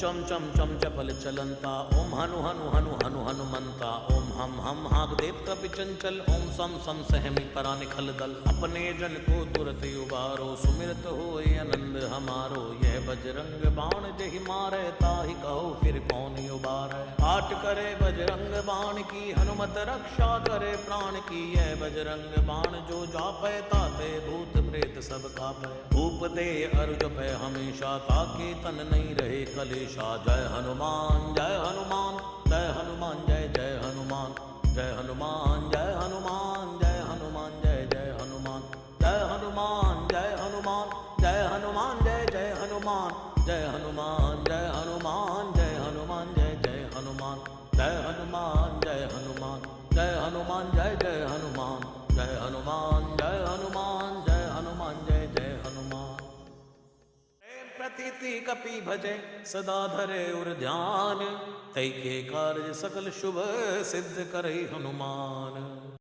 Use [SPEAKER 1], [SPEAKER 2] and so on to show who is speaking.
[SPEAKER 1] चम चम चम चपल चलंता ओम हनु हनु हनु हनु हनुमंता ओम हम हाग देव कपि चंचल ओम सम सम सहमी परा निखल दल अपने जन को तुरत उबारो सुमिरत हो आनंद हमारो यह बजरंग बाण जहि मारे ताहि कहो फिर कौन उबारे आट करे बजरंग बाण की हनुमत रक्षा करे प्राण की यह बजरंग बाण जो जापै ताते भूत प्रेत सब कापै भूप दे अरु जपै हमेशा ताके तन नहीं रहे कलेश जय हनुमान जय हनुमान जय हनुमान जय जय हनुमान जय हनुमान जय हनुमान जय हनुमान जय जय हनुमान जय हनुमान जय हनुमान जय हनुमान जय जय हनुमान जय हनुमान जय हनुमान जय हनुमान जय जय हनुमान जय हनुमान जय हनुमान जय हनुमान जय जय हनुमान जय हनुमान जय हनुमान जय हनुमान जय जय हनुमान प्रतीति कपि भजे सदा धरे उर ध्यान तै के कार्य सकल शुभ सिद्ध करे हनुमान।